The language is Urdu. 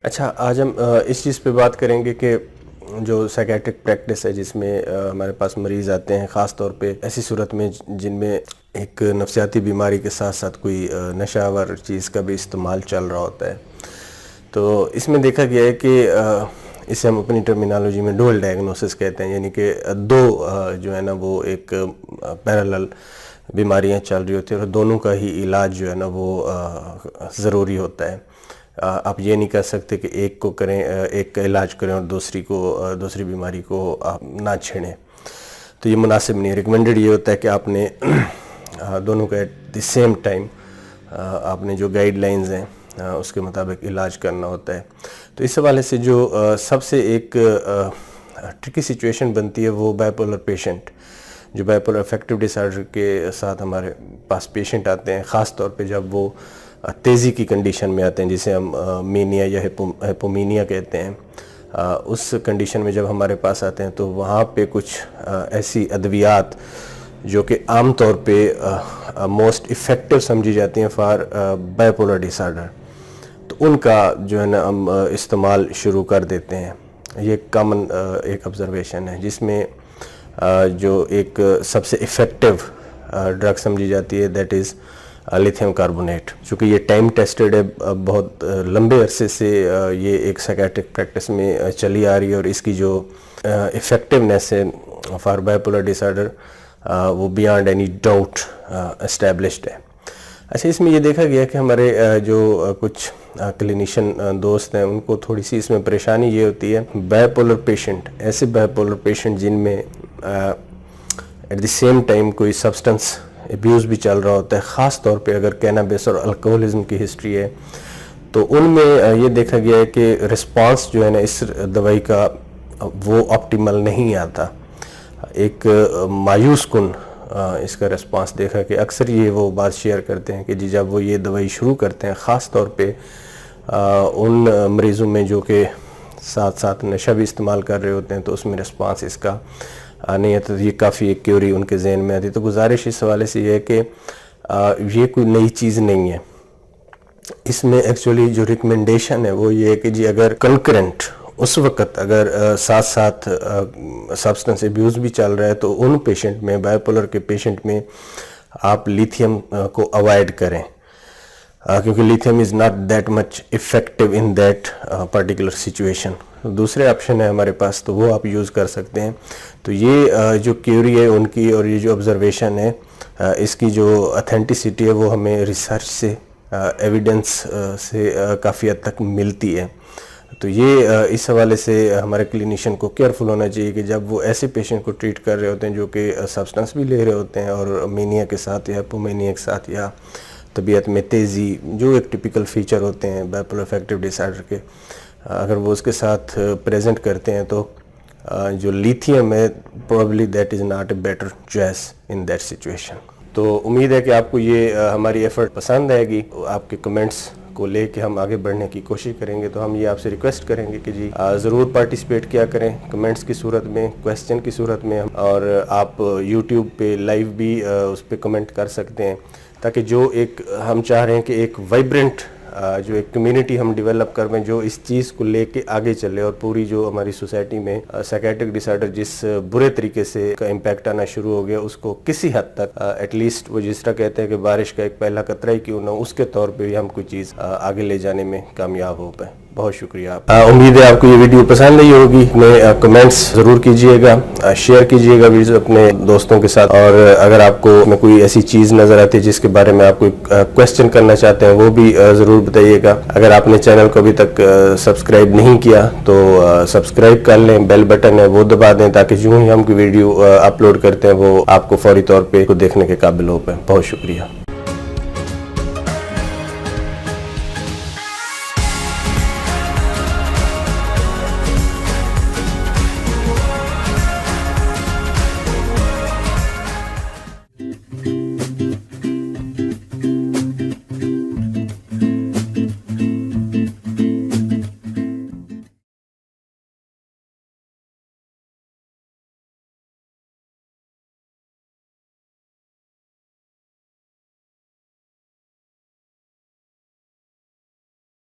اچھا، آج ہم اس چیز پہ بات کریں گے کہ جو سائیکیٹرک پریکٹس ہے جس میں ہمارے پاس مریض آتے ہیں، خاص طور پہ ایسی صورت میں جن میں ایک نفسیاتی بیماری کے ساتھ ساتھ کوئی نشہ آور چیز کا بھی استعمال چل رہا ہوتا ہے، تو اس میں دیکھا گیا ہے کہ اسے ہم اپنی ٹرمینالوجی میں ڈول ڈائگنوسس کہتے ہیں، یعنی کہ دو جو ہے نا وہ ایک پیرالل بیماریاں چل رہی ہوتی ہیں اور دونوں کا ہی علاج جو ہے نا وہ ضروری ہوتا ہے۔ آپ یہ نہیں کہہ سکتے کہ ایک کو کریں، ایک کا علاج کریں اور دوسری بیماری کو آپ نہ چھیڑیں، تو یہ مناسب نہیں ہے۔ ریکمینڈڈ یہ ہوتا ہے کہ آپ نے دونوں کا ایٹ دی سیم ٹائم آپ نے جو گائیڈ لائنز ہیں اس کے مطابق علاج کرنا ہوتا ہے۔ تو اس حوالے سے جو سب سے ایک ٹرکی سچویشن بنتی ہے وہ بائیپولر پیشنٹ، جو بائیپولر افیکٹو ڈس آرڈر کے ساتھ ہمارے پاس پیشنٹ آتے ہیں، خاص طور پہ جب وہ تیزی کی کنڈیشن میں آتے ہیں جسے ہم مینیا یا ہیپومینیا کہتے ہیں۔ اس کنڈیشن میں جب ہمارے پاس آتے ہیں تو وہاں پہ کچھ ایسی ادویات جو کہ عام طور پہ موسٹ افیکٹو سمجھی جاتی ہیں فار بائیپولر ڈس آرڈر، تو ان کا جو ہے نا ہم استعمال شروع کر دیتے ہیں۔ یہ کامن ایک آبزرویشن ہے جس میں جو ایک سب سے افیکٹو ڈرگ سمجھی جاتی ہے دیٹ از لیتھیم کاربونیٹ، چونکہ یہ ٹائم ٹیسٹڈ ہے، بہت لمبے عرصے سے یہ ایک سائیکیٹرک پریکٹس میں چلی آ رہی ہے اور اس کی جو افیکٹونیس ہے فار بائیپولر ڈس آرڈر وہ بیانڈ اینی ڈاؤٹ اسٹیبلشڈ ہے۔ اچھا، اس میں یہ دیکھا گیا کہ ہمارے جو کچھ کلینیشین دوست ہیں ان کو تھوڑی سی اس میں پریشانی یہ ہوتی ہے، بائیپولر پیشنٹ، ایسے بائیپولر پیشنٹ جن میں ایٹ دی سیم ٹائم کوئی سبسٹنس ابیوز بھی چل رہا ہوتا ہے، خاص طور پہ اگر کینابیس اور الکوہولزم کی ہسٹری ہے، تو ان میں یہ دیکھا گیا ہے کہ رسپانس جو ہے نا اس دوائی کا وہ آپٹیمل نہیں آتا، ایک مایوس کن اس کا رسپانس دیکھا کہ اکثر یہ وہ بات شیئر کرتے ہیں کہ جی جب وہ یہ دوائی شروع کرتے ہیں، خاص طور پہ ان مریضوں میں جو کہ ساتھ ساتھ نشہ بھی استعمال کر رہے ہوتے ہیں تو اس میں رسپانس اس کا نہیں ہے، تو یہ کافی ایک کیوری ان کے ذہن میں آتی ہے۔ تو گزارش اس حوالے سے یہ ہے کہ یہ کوئی نئی چیز نہیں ہے، اس میں ایکچولی جو ریکمنڈیشن ہے وہ یہ ہے کہ جی اگر کنکرنٹ اس وقت اگر ساتھ ساتھ سبسٹنس ایبیوز بھی چل رہا ہے تو ان پیشنٹ میں، بائیپولر کے پیشنٹ میں آپ لیتھیم کو اوائڈ کریں، کیونکہ lithium is not that much effective in that particular situation. دوسرے آپشن ہے ہمارے پاس تو وہ آپ یوز کر سکتے ہیں۔ تو یہ جو کیوری ہے ان کی اور یہ جو آبزرویشن ہے اس کی جو اتھینٹسٹی ہے وہ ہمیں ریسرچ سے، ایویڈنس سے کافی حد تک ملتی ہے۔ تو یہ اس حوالے سے ہمارے کلینیشین کو کیئرفل ہونا چاہیے کہ جب وہ ایسے پیشنٹ کو ٹریٹ کر رہے ہوتے ہیں جو کہ سبسٹنس بھی لے رہے ہوتے ہیں اور مینیا کے ساتھ یا ہیپومینیا کے ساتھ یا طبیعت میں تیزی، جو ایک ٹپیکل فیچر ہوتے ہیں بائیپولر افیکٹو ڈس آرڈر کے، اگر وہ اس کے ساتھ پریزنٹ کرتے ہیں تو جو لیتھیم ہے probably that is not a better choice in that situation. تو امید ہے کہ آپ کو یہ ہماری ایفرٹ پسند آئے گی، آپ کے کمنٹس کو لے کے ہم آگے بڑھنے کی کوشش کریں گے، تو ہم یہ آپ سے ریکویسٹ کریں گے کہ جی ضرور پارٹیسپیٹ کیا کریں کمنٹس کی صورت میں، کویسچن کی صورت میں، اور آپ یوٹیوب پہ لائیو بھی اس پہ کمنٹ کر سکتے ہیں، تاکہ جو ایک ہم چاہ رہے ہیں کہ ایک وائبرنٹ جو ایک کمیونٹی ہم ڈیولپ کر میں جو اس چیز کو لے کے آگے چلے، اور پوری جو ہماری سوسائٹی میں سائیکیٹرک ڈس آرڈر جس برے طریقے سے کا امپیکٹ آنا شروع ہو گیا اس کو کسی حد تک ایٹ لیسٹ وہ جس طرح کہتے ہیں کہ بارش کا ایک پہلا قطرہ ہی کیوں نہ، اس کے طور پہ بھی ہم کوئی چیز آگے لے جانے میں کامیاب ہو پائے۔ بہت شکریہ آپ۔ امید ہے آپ کو یہ ویڈیو پسند آئی ہوگی، اپنے کمنٹس ضرور کیجئے گا، شیئر کیجئے گا ویڈیو اپنے دوستوں کے ساتھ، اور اگر آپ کو میں کوئی ایسی چیز نظر آتی ہے جس کے بارے میں آپ کوئی کویسچن کرنا چاہتے ہیں وہ بھی ضرور بتائیے گا۔ اگر آپ نے چینل کو ابھی تک سبسکرائب نہیں کیا تو سبسکرائب کر لیں، بیل بٹن ہے وہ دبا دیں تاکہ جو ہی ہم کوئی ویڈیو اپلوڈ کرتے ہیں وہ آپ کو فوری طور پہ دیکھنے کے قابل ہو پائے۔ بہت شکریہ۔